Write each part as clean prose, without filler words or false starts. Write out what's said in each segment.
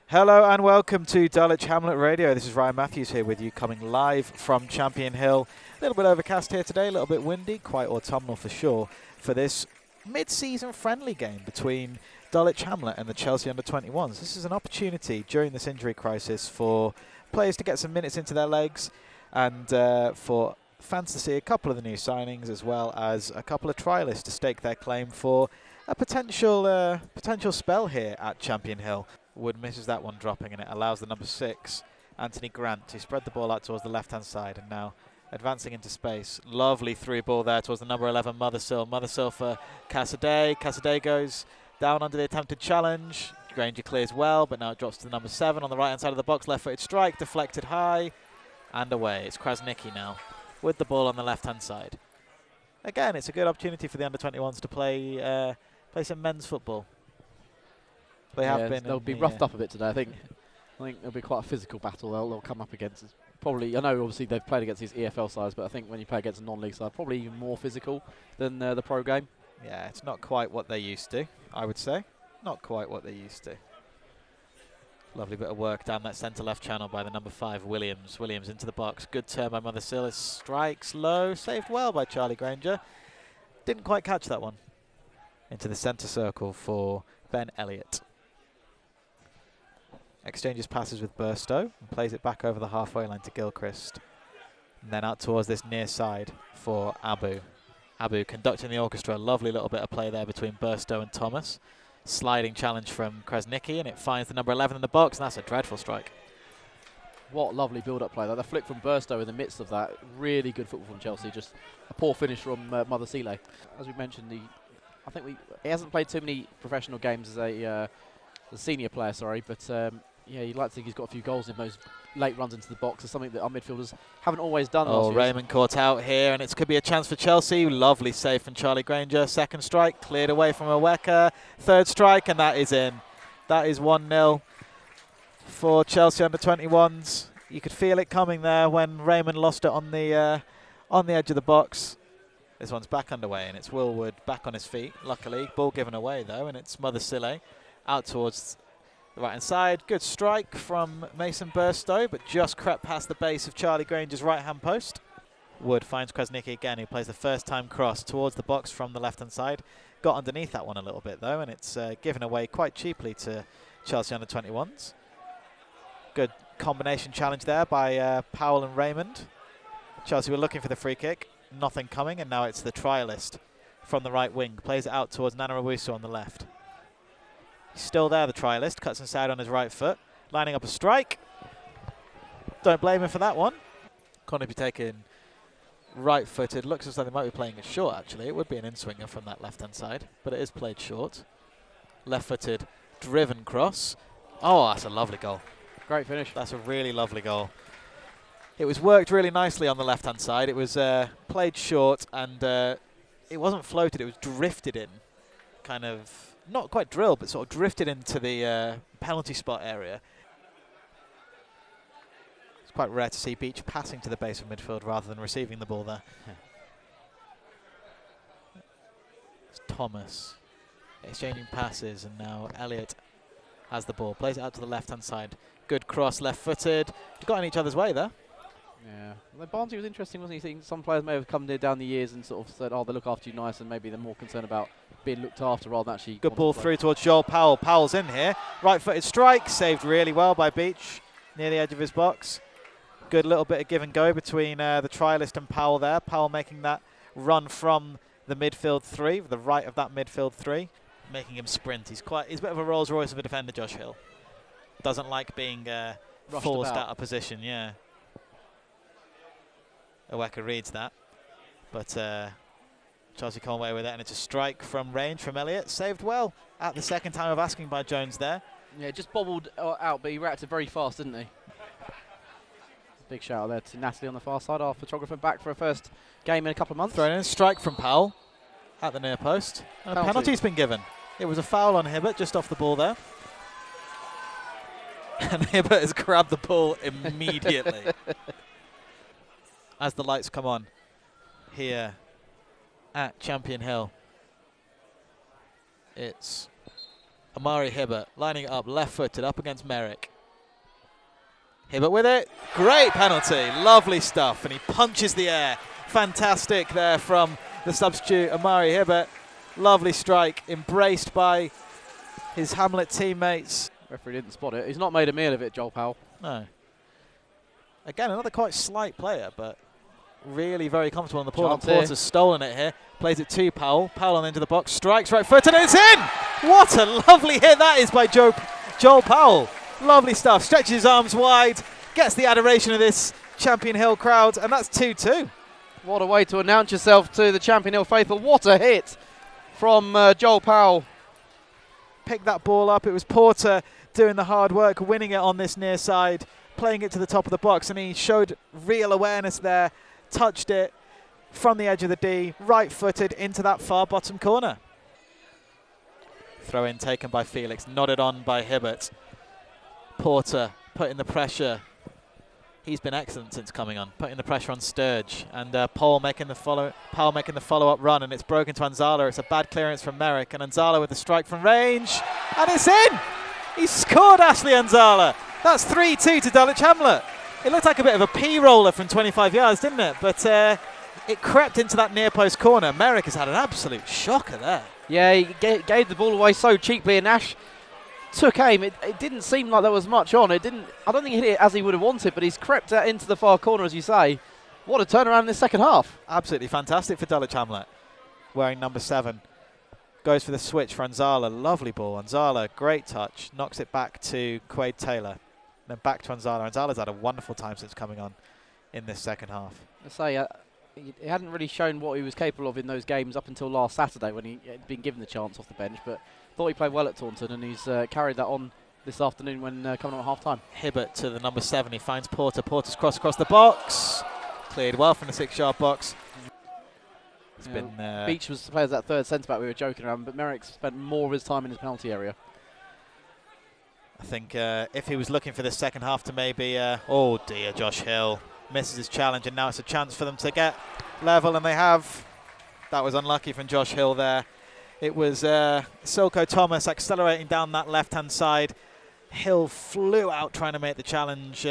Hello and welcome to Dulwich Hamlet Radio. This is Ryan Matthews here with you, coming live from Champion Hill. A little bit overcast here today, a little bit windy, quite autumnal for sure, for this mid-season friendly game between Dulwich Hamlet and the Chelsea under-21s. This is an opportunity during this injury crisis for players to get some minutes into their legs and for fans to see a couple of the new signings as well as a couple of trialists to stake their claim for a potential spell here at Champion Hill. Wood misses that one dropping, and it allows the number 6, Anthony Grant, to spread the ball out towards the left-hand side, and now advancing into space. Lovely through ball there towards the number 11, Mothersill. Mothersill for Cassidy. Cassidy goes down under the attempted challenge. Granger clears well, but now it drops to the number 7 on the right-hand side of the box. Left-footed strike, deflected high, and away. It's Krasnicki now with the ball on the left-hand side. Again, it's a good opportunity for the under-21s to play some men's football. They have been. They'll be roughed up a bit today. I think it'll be quite a physical battle. They'll come up against. It's probably, I know obviously they've played against these EFL sides, but I think when you play against a non-league side, probably even more physical than the pro game. Yeah, it's not quite what they used to, I would say. Not quite what they used to. Lovely bit of work down that centre-left channel by the number 5, Williams. Williams into the box. Good turn by Mothersill. Strikes low. Saved well by Charlie Granger. Didn't quite catch that one. Into the centre circle for Ben Elliott. Exchanges passes with Burstow and plays it back over the halfway line to Gilchrist. And then out towards this near side for Abu. Abu conducting the orchestra. Lovely little bit of play there between Burstow and Thomas. Sliding challenge from Krasnicki, and it finds the number 11 in the box, and that's a dreadful strike. What lovely build-up play there. The flick from Burstow in the midst of that. Really good football from Chelsea. Just a poor finish from Mothersill. As we mentioned, he hasn't played too many professional games as a senior player, but yeah, you'd like to think he's got a few goals in those late runs into the box. It's something that our midfielders haven't always done. Oh, Raymond caught out here, and it could be a chance for Chelsea. Lovely save from Charlie Granger. Second strike, cleared away from Oweka. Third strike, and that is in. That is 1-0 for Chelsea under-21s. You could feel it coming there when Raymond lost it on the edge of the box. This one's back underway, and it's Will Wood back on his feet, luckily. Ball given away, though, and it's Mothersill out towards the right-hand side. Good strike from Mason Burstow, but just crept past the base of Charlie Granger's right-hand post. Wood finds Krasnicki again, who plays the first-time cross towards the box from the left-hand side. Got underneath that one a little bit, though, and it's given away quite cheaply to Chelsea under-21s. Good combination challenge there by Powell and Raymond. Chelsea were looking for the free kick. Nothing coming, and now it's the trialist from the right wing. Plays it out towards Nana Rawusu on the left. He's still there, the trialist. Cuts inside on his right foot. Lining up a strike. Don't blame him for that one. Can't be taken right-footed. Looks as though they might be playing it short, actually. It would be an in-swinger from that left-hand side, but it is played short. Left-footed, driven cross. Oh, that's a lovely goal. Great finish. That's a really lovely goal. It was worked really nicely on the left-hand side. It was played short, and it wasn't floated. It was drifted in, kind of, not quite drilled, but sort of drifted into the penalty spot area. It's quite rare to see Beach passing to the base of midfield rather than receiving the ball there. Yeah. It's Thomas exchanging passes, and now Elliott has the ball. Plays it out to the left-hand side. Good cross, left-footed. Got in each other's way there. Yeah, well, Barnsley was interesting, wasn't he? Some players may have come there down the years and sort of said, oh, they look after you nice, and maybe they're more concerned about being looked after rather than actually... Good ball through towards Joel Powell. Powell's in here. Right-footed strike, saved really well by Beach near the edge of his box. Good little bit of give and go between the trialist and Powell there. Powell making that run from the midfield 3, the right of that midfield 3, making him sprint. He's a bit of a Rolls Royce of a defender, Josh Hill. Doesn't like being forced out of position, yeah. Oweka reads that, but Chelsea come away with it, and it's a strike from range from Elliott. Saved well at the second time of asking by Jones there. Yeah, just bobbled out, but he reacted very fast, didn't he? Big shout out there to Nathalie on the far side, our photographer, back for a first game in a couple of months. Thrown in, strike from Powell at the near post. And a penalty's been given. It was a foul on Hibbert just off the ball there. And Hibbert has grabbed the ball immediately. As the lights come on here at Champion Hill. It's Amari Hibbert lining it up, left-footed, up against Merrick. Hibbert with it. Great penalty. Lovely stuff. And he punches the air. Fantastic there from the substitute, Amari Hibbert. Lovely strike, embraced by his Hamlet teammates. Referee didn't spot it. He's not made a meal of it, Joel Powell. No. Again, another quite slight player, but really very comfortable on the ball. Porter's stolen it here. Plays it to Powell. Powell on into the box. Strikes right foot and it's in! What a lovely hit that is by Joel Powell. Lovely stuff. Stretches his arms wide. Gets the adoration of this Champion Hill crowd. And that's 2-2. What a way to announce yourself to the Champion Hill faithful. What a hit from Joel Powell. Picked that ball up. It was Porter doing the hard work, winning it on this near side, playing it to the top of the box, and he showed real awareness there, touched it from the edge of the D, right-footed into that far bottom corner. Throw in taken by Felix, nodded on by Hibbert. Porter putting the pressure. He's been excellent since coming on, putting the pressure on Sturge, and Powell making the follow-up run, and it's broken to Anzala. It's a bad clearance from Merrick, and Anzala with the strike from range, and it's in! He scored, Ashley Anzala. That's 3-2 to Dulwich Hamlet. It looked like a bit of a P-roller from 25 yards, didn't it? But it crept into that near-post corner. Merrick has had an absolute shocker there. Yeah, he gave the ball away so cheaply, and Ash took aim. It didn't seem like there was much on. I don't think he hit it as he would have wanted, but he's crept out into the far corner, as you say. What a turnaround in the second half. Absolutely fantastic for Dulwich Hamlet. Wearing number 7. Goes for the switch for Anzala. Lovely ball. Anzala, great touch. Knocks it back to Quaid Taylor. Then back to Anzala. Anzala's had a wonderful time since coming on in this second half. I say, he hadn't really shown what he was capable of in those games up until last Saturday when he had been given the chance off the bench, but thought he played well at Taunton, and he's carried that on this afternoon when coming on at half-time. Hibbert to the number 7. He finds Porter. Porter's cross across the box. Cleared well from the 6-yard box. It's been Beach was played as that third centre-back we were joking around, but Merrick spent more of his time in his penalty area. I think if he was looking for this second half to maybe, oh dear, Josh Hill misses his challenge, and now it's a chance for them to get level, and they have. That was unlucky from Josh Hill there. It was Silko Thomas accelerating down that left-hand side. Hill flew out trying to make the challenge.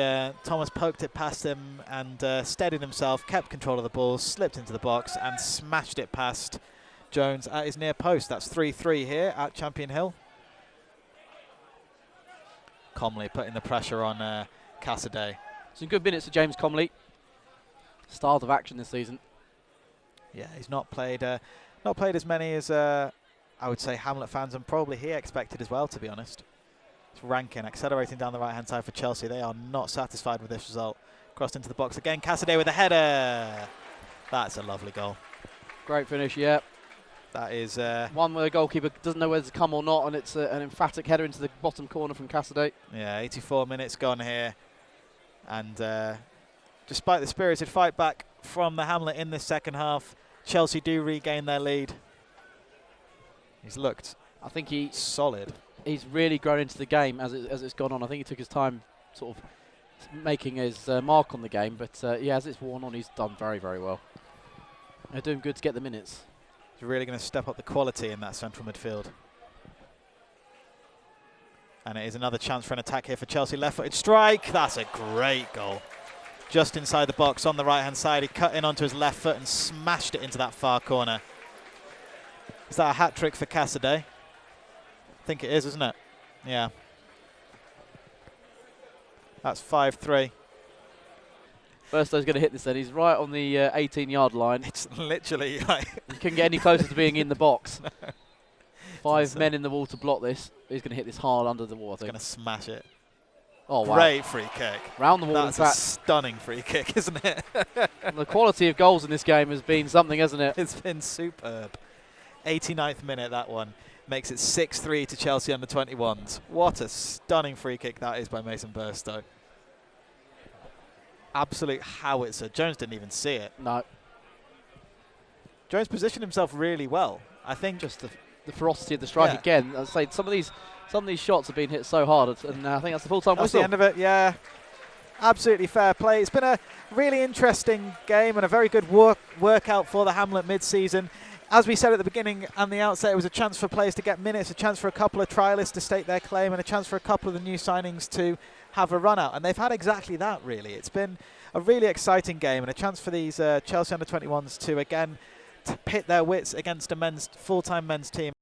Thomas poked it past him and steadied himself, kept control of the ball, slipped into the box and smashed it past Jones at his near post. That's 3-3 here at Champion Hill. Comley putting the pressure on Cassidy. Some good minutes for James Comley. Start of action this season. Yeah, he's not played as many as I would say Hamlet fans and probably he expected as well, to be honest. It's Rankin accelerating down the right-hand side for Chelsea. They are not satisfied with this result. Crossed into the box again. Cassidy with a header. That's a lovely goal. Great finish, yeah. That is one where the goalkeeper doesn't know whether to come or not, and it's an emphatic header into the bottom corner from Cassidy. Yeah, 84 minutes gone here. And despite the spirited fight back from the Hamlet in this second half, Chelsea do regain their lead. He's looked, I think he's solid. He's really grown into the game as it's gone on. I think he took his time sort of making his mark on the game, but yeah, as it's worn on, he's done very, very well. They're doing good to get the minutes. He's really going to step up the quality in that central midfield. And it is another chance for an attack here for Chelsea. Left-footed strike. That's a great goal. Just inside the box on the right-hand side. He cut in onto his left foot and smashed it into that far corner. Is that a hat-trick for Cassidy? I think it is, isn't it? Yeah. That's 5-3. Burstow's going to hit this then. He's right on the 18-yard line. It's literally like you couldn't get any closer to being in the box. No. 5 men in the wall to block this. He's going to hit this hard under the wall, I think. Going to smash it. Oh, wow. Great free kick. Round the wall, That's in fact. a stunning free kick, isn't it? The quality of goals in this game has been something, hasn't it? It's been superb. 89th minute, that one. Makes it 6-3 to Chelsea under 21s. What a stunning free kick that is by Mason Burstow. Absolute howitzer. Jones didn't even see it. No. Jones positioned himself really well. I think just the ferocity of the strike again. I'd say some of these shots have been hit so hard, and I think that's the full-time whistle. That's the end of it, yeah. Absolutely fair play. It's been a really interesting game and a very good workout for the Hamlet mid-season. as we said at the beginning and the outset, it was a chance for players to get minutes, a chance for a couple of trialists to state their claim, and a chance for a couple of the new signings to have a run out. And they've had exactly that, really. It's been a really exciting game and a chance for these Chelsea under-21s to, again, to pit their wits against a full-time men's team